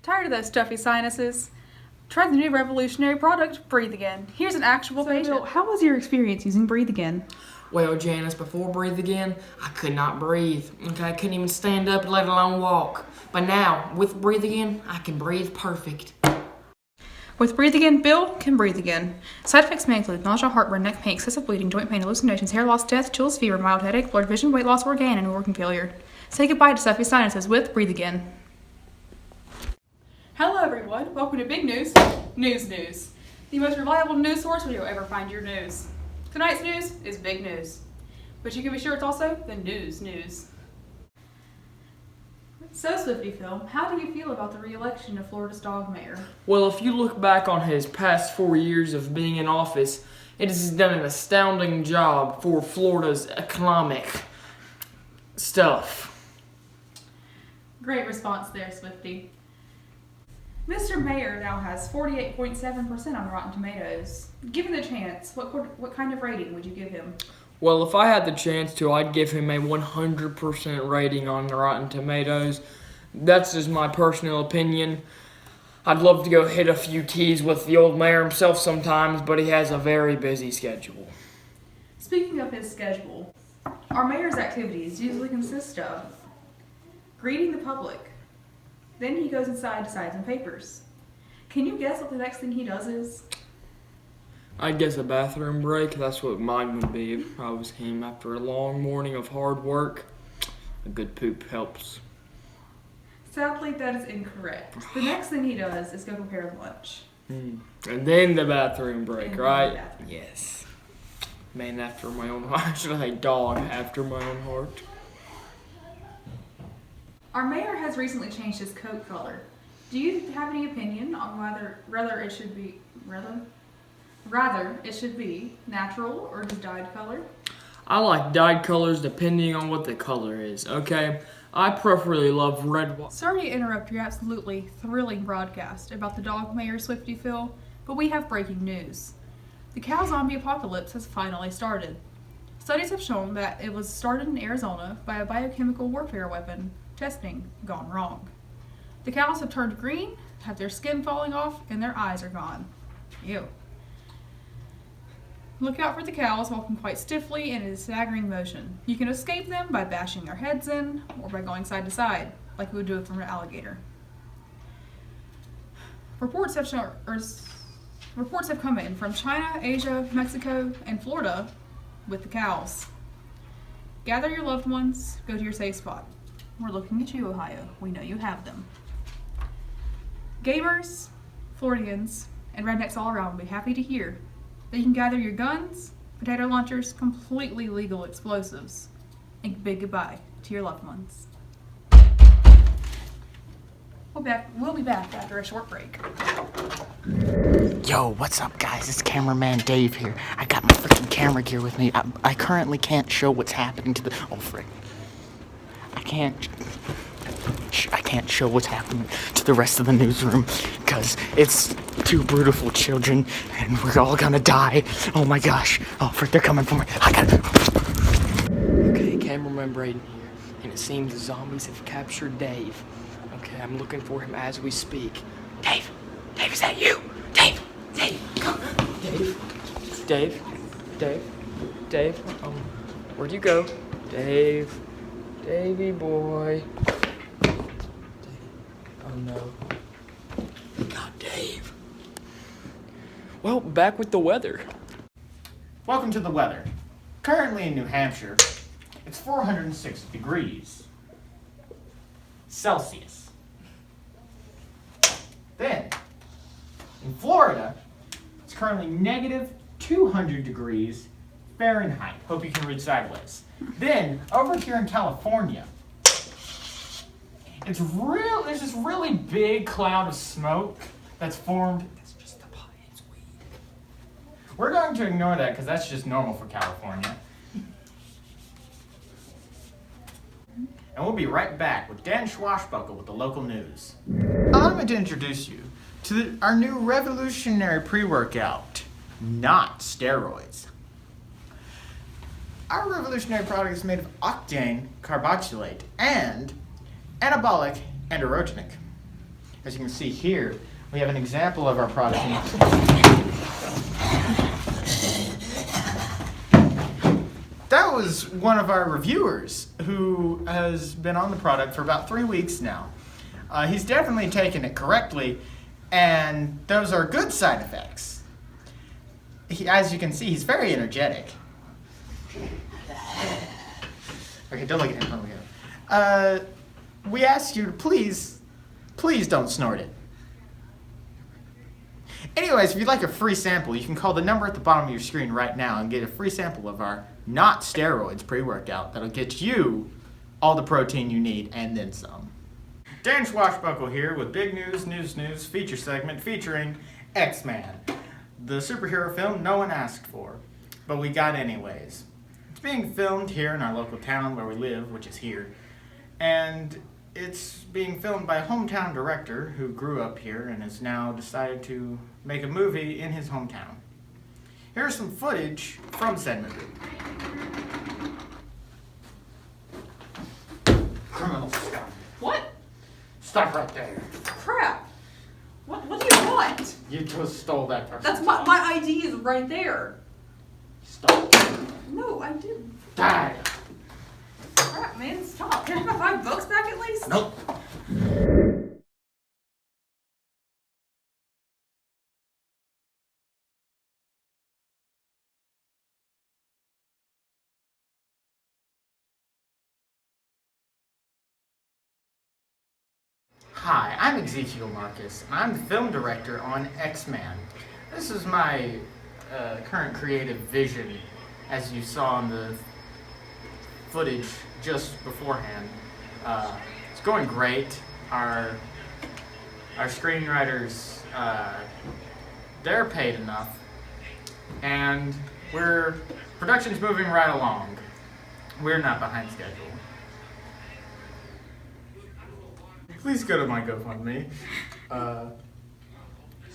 Tired of those stuffy sinuses? Try the new revolutionary product, Breathe Again. Here's an actual patient. Bill, how was your experience using Breathe Again? Well, Janice, before Breathe Again, I could not breathe. Okay, I couldn't even stand up, let alone walk. But now, with Breathe Again, I can breathe perfect. With Breathe Again, Bill can breathe again. Side effects may include nausea, heartburn, neck pain, excessive bleeding, joint pain, hallucinations, hair loss, death, chills, fever, mild headache, blurred vision, weight loss, organ, and organ failure. Say goodbye to stuffy sinuses with Breathe Again. Hello everyone, welcome to Big News, News. The most reliable news source where you'll ever find your news. Tonight's news is big news, but you can be sure it's also the news. So Swifty Phil, how do you feel about the re-election of Florida's dog mayor? Well, if you look back on his past 4 years of being in office, it has done an astounding job for Florida's economic stuff. Great response there, Swifty. Mr. Mayor now has 48.7% on Rotten Tomatoes. Given the chance, what kind of rating would you give him? Well, if I had the chance to, I'd give him a 100% rating on Rotten Tomatoes. That's just my personal opinion. I'd love to go hit a few teas with the old mayor himself sometimes, but he has a very busy schedule. Speaking of his schedule, our mayor's activities usually consist of greeting the public. Then he goes inside to sign some papers. Can you guess what the next thing he does is? I'd guess a bathroom break. That's what mine would be if I was him after a long morning of hard work. A good poop helps. Sadly, that is incorrect. The next thing he does is go prepare lunch. And then the bathroom break, right? Bathroom. Yes. Man after my own heart. Should I say dog after my own heart? Our mayor has recently changed his coat color. Do you have any opinion on whether it should be natural or just dyed color? I like dyed colors depending on what the color is, okay? I preferably love red. Sorry to interrupt your absolutely thrilling broadcast about the dog mayor Swifty Phil, but we have breaking news. The cow zombie apocalypse has finally started. Studies have shown that it was started in Arizona by a biochemical warfare weapon testing gone wrong. The cows have turned green, have their skin falling off, and their eyes are gone. Ew. Look out for the cows walking quite stiffly and in a staggering motion. You can escape them by bashing their heads in or by going side to side, like we would do it from an alligator. Reports have come in from China, Asia, Mexico, and Florida with the cows. Gather your loved ones, go to your safe spot. We're looking at you, Ohio. We know you have them. Gamers, Floridians, and rednecks all around will be happy to hear that you can gather your guns, potato launchers, completely legal explosives, and bid goodbye to your loved ones. We'll be back after a short break. Yo, what's up, guys? It's cameraman Dave here. I got my freaking camera gear with me. I currently can't show what's happening to the... Oh, frick. I can't show what's happening to the rest of the newsroom because it's two beautiful children and we're all gonna die. Oh my gosh. Oh, frick, they're coming for me. Okay, cameraman Braden here, and it seems the zombies have captured Dave. Okay, I'm looking for him as we speak. Dave, is that you? Dave, come. Dave, where'd you go? Davey boy. Oh no. We got Dave. Well, back with the weather. Welcome to the weather. Currently in New Hampshire, it's 406 degrees Celsius. Then, in Florida, it's currently negative 200 degrees Fahrenheit. Hope you can read sideways. Then, over here in California, there's this really big cloud of smoke that's formed. That's just the pot, it's weed. We're going to ignore that because that's just normal for California. And we'll be right back with Dan Schwashbuckle with the local news. I'm going to introduce you to our new revolutionary pre-workout, not steroids. Our revolutionary product is made of octane carbocylate and anabolic androgenic. As you can see here, we have an example of our product. That was one of our reviewers who has been on the product for about 3 weeks now. He's definitely taken it correctly, and those are good side effects. As you can see, he's very energetic. Okay, don't look at him. Don't look at him. We ask you to please don't snort it. Anyways, if you'd like a free sample, you can call the number at the bottom of your screen right now and get a free sample of our not steroids pre-workout that'll get you all the protein you need and then some. Dan Swashbuckle here with Big News feature segment featuring X-Man, the superhero film no one asked for, but we got anyways. It's being filmed here in our local town where we live, which is here, and it's being filmed by a hometown director who grew up here and has now decided to make a movie in his hometown. Here's some footage from said movie. Criminal scum. What? Stop right there. Crap. What do you want? You just stole that person's That's my ID is right there. Stop. No, I didn't. Die. Crap, man, stop. Can I have my $5 back at least? Nope. Hi, I'm Ezekiel Marcus, and I'm the film director on X-Man. This is my current creative vision, as you saw in the footage just beforehand. It's going great. Our screenwriters, they're paid enough, and production's moving right along. We're not behind schedule. Please go to my GoFundMe.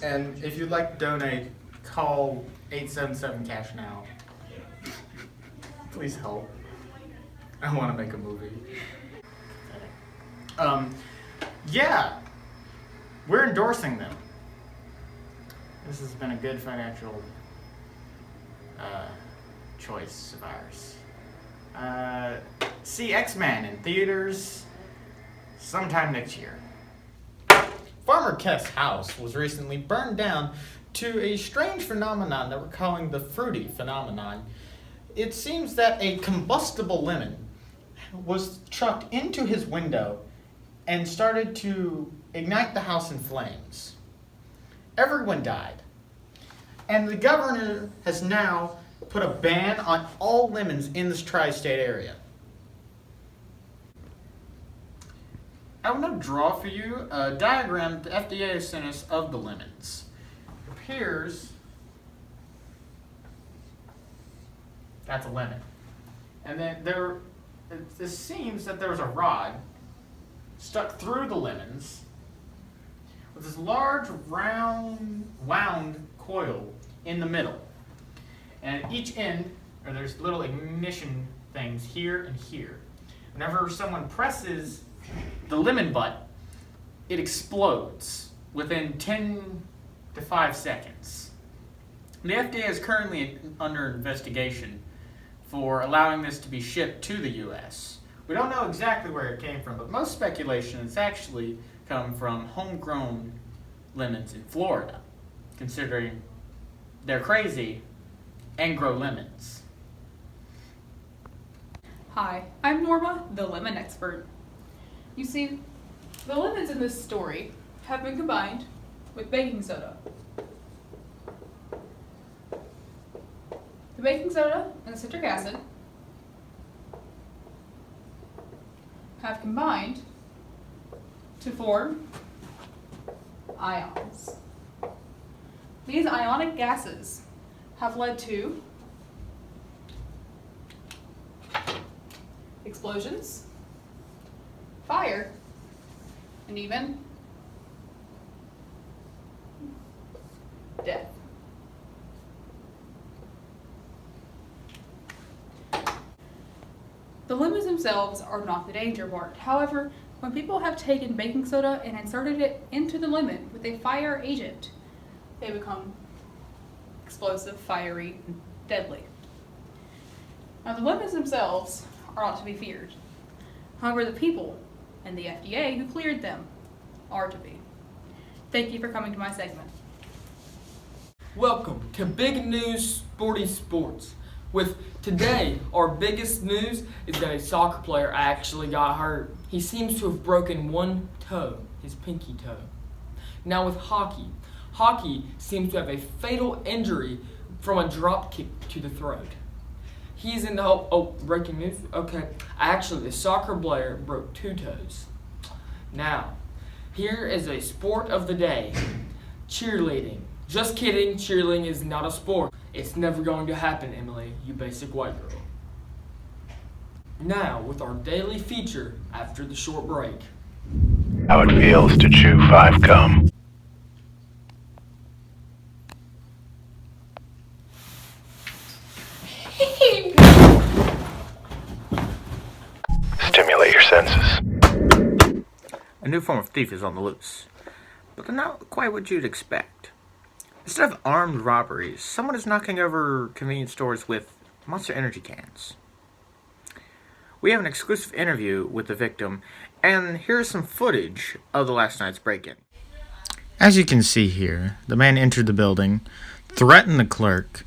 And if you'd like to donate, call 877-CASH-NOW. Please help. I want to make a movie. Yeah, we're endorsing them. This has been a good financial choice of ours. See X-Men in theaters sometime next year. Farmer Keff's house was recently burned down to a strange phenomenon that we're calling the fruity phenomenon. It seems that a combustible lemon was chucked into his window and started to ignite the house in flames. Everyone died. And the governor has now put a ban on all lemons in this tri-state area. I'm going to draw for you a diagram the FDA has sent us of the lemons. It appears that's a lemon. And then it seems that there was a rod stuck through the lemons with this large wound coil in the middle. And at each end, there's little ignition things here and here. Whenever someone presses the lemon butt, it explodes within 10 to 5 seconds. The FDA is currently under investigation for allowing this to be shipped to the U.S. We don't know exactly where it came from, but most speculation it's actually come from homegrown lemons in Florida, considering they're crazy and grow lemons. Hi, I'm Norma, the lemon expert. You see, the lemons in this story have been combined with baking soda. The baking soda and the citric acid have combined to form ions. These ionic gases have led to explosions, fire, and even death. The lemons themselves are not the danger part. However, When people have taken baking soda and inserted it into the lemon with a fire agent, they become explosive, fiery, and deadly. Now, the lemons themselves are not to be feared. However, the people and the FDA who cleared them are to be. Thank you for coming to my segment. Welcome to Big News Sporty Sports. With today, our biggest news is that a soccer player actually got hurt. He seems to have broken one toe, his pinky toe. Now with hockey seems to have a fatal injury from a drop kick to the throat. He's in the breaking news? Okay. Actually, the soccer player broke two toes. Now, here is a sport of the day. Cheerleading. Just kidding, cheerleading is not a sport. It's never going to happen, Emily, you basic white girl. Now, with our daily feature after the short break. How it feels to chew 5 gum. Stimulate your senses. A new form of thief is on the loose, but they're not quite what you'd expect. Instead of armed robberies, someone is knocking over convenience stores with Monster Energy cans. We have an exclusive interview with the victim, and here's some footage of the last night's break-in. As you can see here, the man entered the building, threatened the clerk,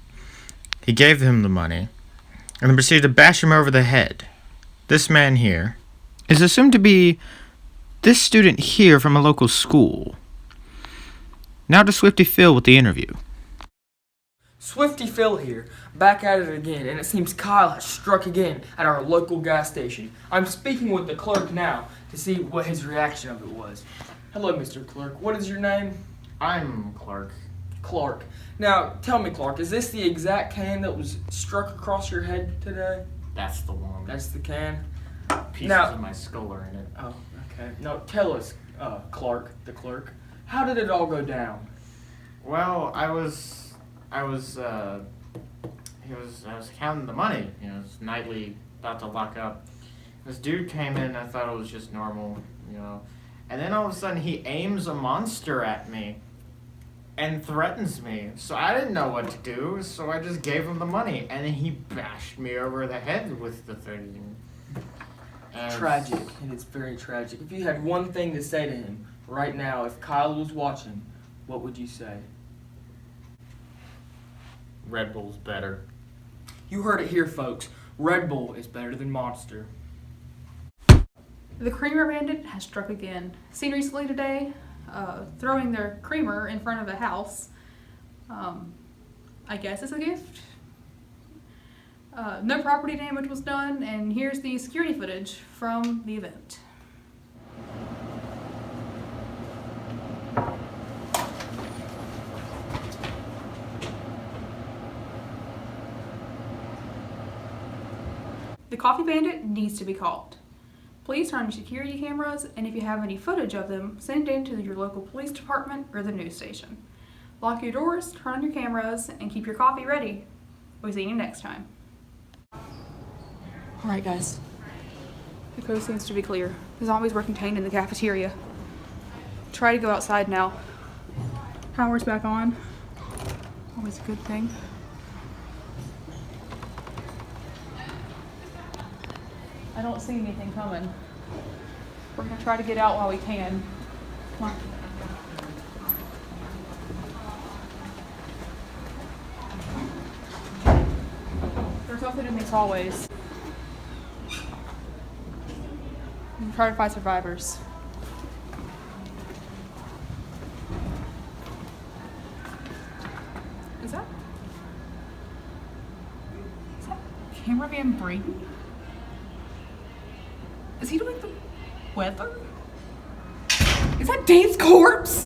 he gave him the money, and then proceeded to bash him over the head. This man here is assumed to be this student here from a local school. Now to Swifty Phil with the interview. Swifty Phil here, back at it again, and it seems Kyle has struck again at our local gas station. I'm speaking with the clerk now to see what his reaction of it was. Hello, Mr. Clerk. What is your name? I'm Clark. Clark. Now, tell me, Clark, is this the exact can that was struck across your head today? That's the one. That's the can? Pieces now, of my skull are in it. Oh, okay. Now, tell us, Clark, the clerk, how did it all go down? Well, I was counting the money. You know, it's nightly about to lock up. This dude came in, and I thought it was just normal, you know. And then all of a sudden, he aims a monster at me and threatens me. So I didn't know what to do, so I just gave him the money. And then he bashed me over the head with the thing. Tragic, and it's very tragic. If you had one thing to say to him right now, if Kyle was watching, what would you say? Red Bull's better. You heard it here, folks. Red Bull is better than Monster. The Creamer Bandit has struck again. Seen recently today, throwing their creamer in front of a house. I guess it's a gift. No property damage was done, and here's the security footage from the event. The Coffee Bandit needs to be caught. Please turn on your security cameras, and if you have any footage of them, send it in to your local police department or the news station. Lock your doors, turn on your cameras, and keep your coffee ready. We'll see you next time. Alright guys, the coast seems to be clear. The zombies were contained in the cafeteria. Try to go outside now. Power's back on. Always a good thing. I don't see anything coming. We're gonna try to get out while we can. Come on. There's nothing in these hallways. I'm trying to find survivors. Is that Cameraman Brayden? Is he doing the weather? Is that Dave's corpse?